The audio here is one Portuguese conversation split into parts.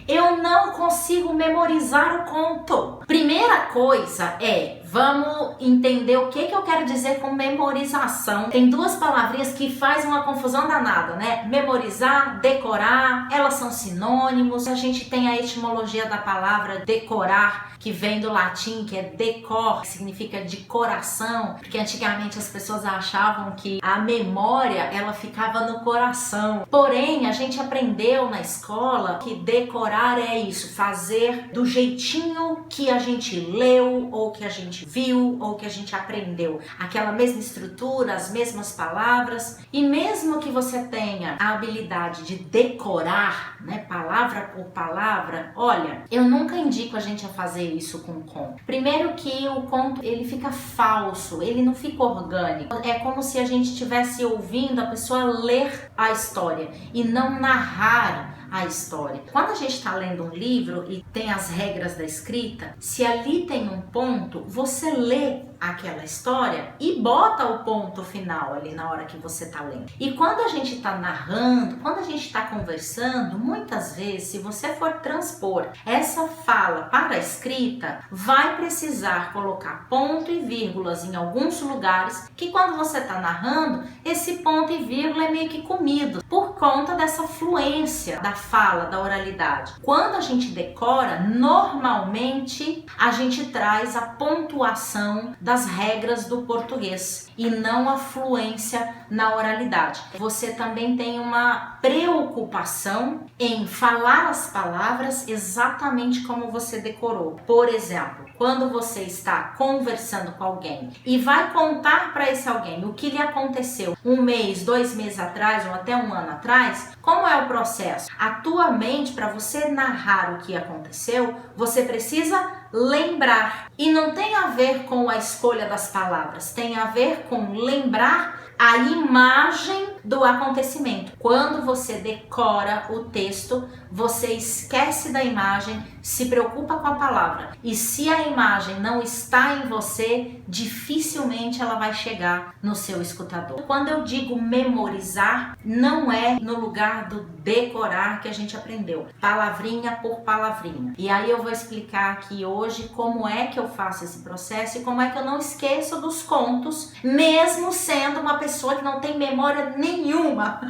Eu não consigo memorizar o conto. Primeira coisa vamos entender o que eu quero dizer com memorização. Tem duas palavrinhas que fazem uma confusão danada, né? Memorizar, decorar, elas são sinônimos. A gente tem a etimologia da palavra decorar, que vem do latim, que é decor, que significa de coração, porque antigamente as pessoas achavam que a memória, ela ficava no coração. Porém, a gente aprendeu na escola que decorar é isso, fazer do jeitinho que a gente leu, ou que a gente viu, ou que a gente aprendeu. Aquela mesma estrutura, as mesmas palavras. E mesmo que você tenha a habilidade de decorar, né, palavra por palavra, olha, eu nunca indico a gente a fazer isso com o conto. Primeiro que o conto, ele fica falso, ele não fica orgânico. É como se a gente estivesse ouvindo a pessoa ler a história e não narrar a história. Quando a gente está lendo um livro e tem as regras da escrita, se ali tem um ponto, você lê aquela história e bota o ponto final ali na hora que você está lendo. E quando a gente está narrando, quando a gente está conversando, muitas vezes, se você for transpor essa fala para a escrita, vai precisar colocar ponto e vírgulas em alguns lugares, que quando você está narrando, esse ponto e vírgula é meio que comido, por conta dessa fluência da fala, da oralidade. Quando a gente decora, normalmente a gente traz a pontuação das regras do português e não a fluência na oralidade. Você também tem uma preocupação em falar as palavras exatamente como você decorou. Por exemplo, quando você está conversando com alguém e vai contar para esse alguém o que lhe aconteceu 1 mês, 2 meses atrás ou até 1 ano atrás, como é o processo? A tua mente, para você narrar o que aconteceu, você precisa lembrar. E não tem a ver com a escolha das palavras, tem a ver com lembrar a imagem do acontecimento. Quando você decora o texto, você esquece da imagem, se preocupa com a palavra. E se a imagem não está em você, dificilmente ela vai chegar no seu escutador. Quando eu digo memorizar, não é no lugar do decorar que a gente aprendeu, palavrinha por palavrinha. E aí eu vou explicar aqui hoje como é que eu faço esse processo e como é que eu não esqueço dos contos, mesmo sendo uma pessoa que não tem memória nenhuma.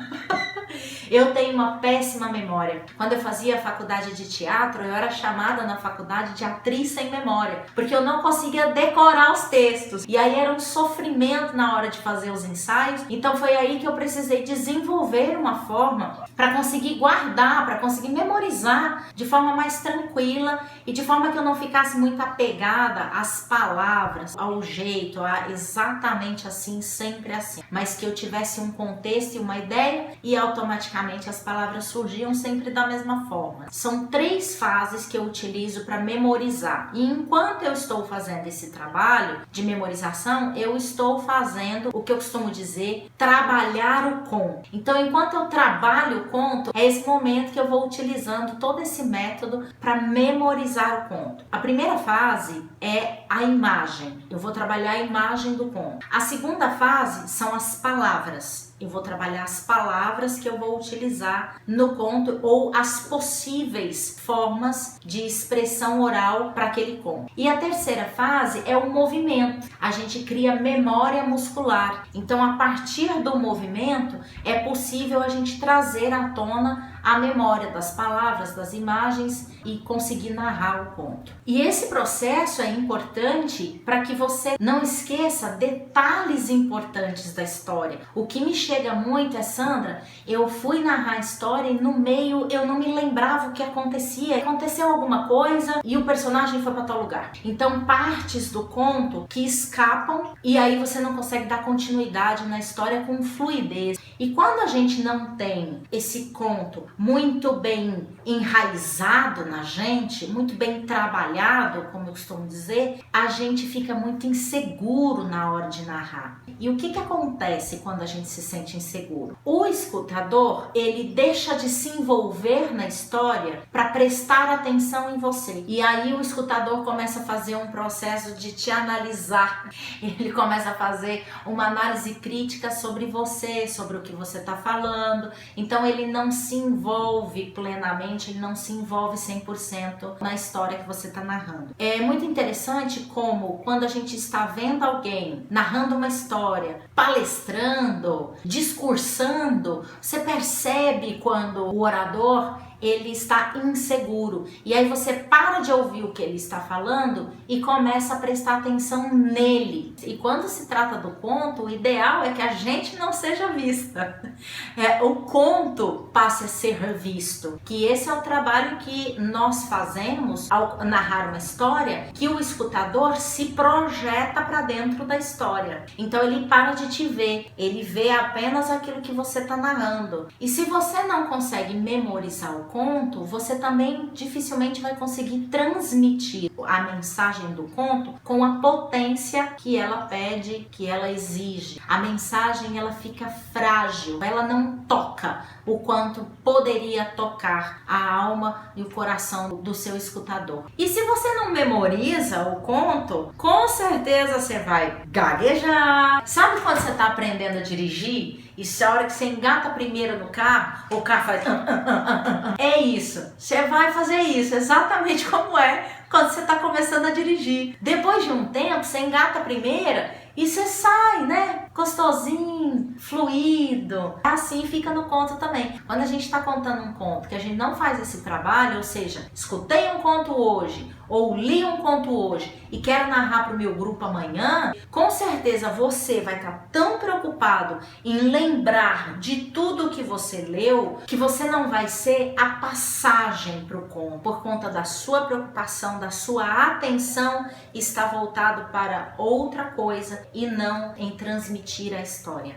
Eu tenho uma péssima memória. Quando eu fazia faculdade de teatro, eu era chamada na faculdade de atriz sem memória, porque eu não conseguia decorar os textos. E aí era um sofrimento na hora de fazer os ensaios. Então foi aí que eu precisei desenvolver uma forma para conseguir guardar, para conseguir memorizar de forma mais tranquila e de forma que eu não ficasse muito apegada às palavras, ao jeito, a exatamente assim, sempre assim. Mas que eu tivesse um contexto e uma ideia e automaticamente as palavras surgiam sempre da mesma forma. São 3 fases que eu utilizo para memorizar. E enquanto eu estou fazendo esse trabalho de memorização, eu estou fazendo o que eu costumo dizer, trabalhar o conto. Então, enquanto eu trabalho o conto, é esse momento que eu vou utilizando todo esse método para memorizar o conto. A primeira fase é a imagem. Eu vou trabalhar a imagem do conto. A segunda fase são as palavras. Eu vou trabalhar as palavras que eu vou utilizar no conto ou as possíveis formas de expressão oral para aquele conto. E a terceira fase é o movimento. A gente cria memória muscular. Então, a partir do movimento, é possível a gente trazer à tona a memória das palavras, das imagens e conseguir narrar o conto. E esse processo é importante para que você não esqueça detalhes importantes da história. O que me chega muito é, Sandra, eu fui narrar a história e no meio eu não me lembrava o que acontecia. Aconteceu alguma coisa e o personagem foi para tal lugar. Então, partes do conto que escapam e aí você não consegue dar continuidade na história com fluidez. E quando a gente não tem esse conto muito bem enraizado na gente, muito bem trabalhado, como eu costumo dizer, a gente fica muito inseguro na hora de narrar. E o que acontece quando a gente se sente inseguro? O escutador, ele deixa de se envolver na história para prestar atenção em você. E aí o escutador começa a fazer um processo de te analisar. Ele começa a fazer uma análise crítica sobre você, sobre o que você está falando. Então ele não se envolve envolve plenamente, ele não se envolve 100% na história que você está narrando. É muito interessante como quando a gente está vendo alguém narrando uma história, palestrando, discursando, você percebe quando o orador ele está inseguro. E aí você para de ouvir o que ele está falando e começa a prestar atenção nele. E quando se trata do conto, o ideal é que a gente não seja vista. O conto passe a ser visto. Que esse é o trabalho que nós fazemos ao narrar uma história, que o escutador se projeta para dentro da história. Então ele para de te ver, ele vê apenas aquilo que você está narrando. E se você não consegue memorizar o conto, você também dificilmente vai conseguir transmitir a mensagem do conto com a potência que ela pede, que ela exige. A mensagem ela fica frágil, ela não toca o quanto poderia tocar a alma e o coração do seu escutador. E se você não memoriza o conto, com certeza você vai gaguejar. Sabe quando você está aprendendo a dirigir? E se a hora que você engata primeiro no carro, o carro faz... É isso. Você vai fazer isso exatamente como é quando você está começando a dirigir. Depois de um tempo, você engata a primeira e você sai, né? Gostosinho, fluido. Assim fica no conto também. Quando a gente está contando um conto, que a gente não faz esse trabalho, ou seja, escutei um conto hoje, ou li um conto hoje e quero narrar para o meu grupo amanhã, com certeza você vai estar tão preocupado em lembrar de tudo que você leu, que você não vai ser a passagem para o conto, por conta da sua preocupação, da sua atenção está voltado para outra coisa e não em transmitir a história.